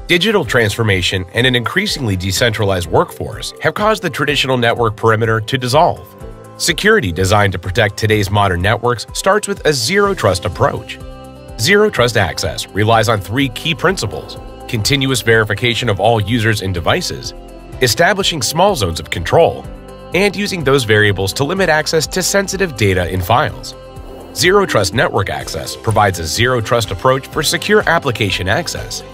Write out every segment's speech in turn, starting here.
Digital transformation and an increasingly decentralized workforce have caused the traditional network perimeter to dissolve. Security designed to protect today's modern networks starts with a zero-trust approach. Zero-trust access relies on three key principles: continuous verification of all users and devices, establishing small zones of control, and using those variables to limit access to sensitive data in files. Zero-trust network access provides a zero-trust approach for secure application access.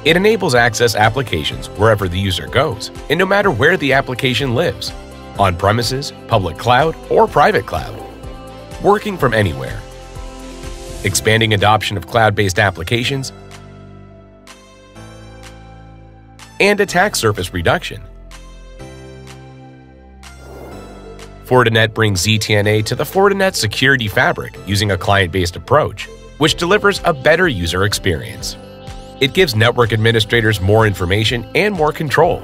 It enables access applications wherever the user goes, and no matter where the application lives, on-premises, public cloud, or private cloud, working from anywhere. Expanding adoption of cloud-based applications, and attack surface reduction. Fortinet brings ZTNA to the Fortinet security fabric using a client-based approach, which delivers a better user experience. It gives network administrators more information and more control.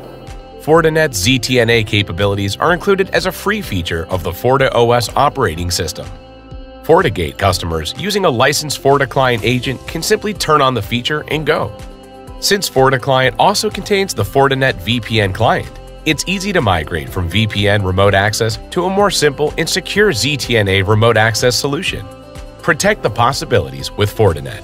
Fortinet's ZTNA capabilities are included as a free feature of the FortiOS operating system. FortiGate customers using a licensed FortiClient agent can simply turn on the feature and go. Since FortiClient also contains the Fortinet VPN client, it's easy to migrate from VPN remote access to a more simple and secure ZTNA remote access solution. Protect the possibilities with Fortinet.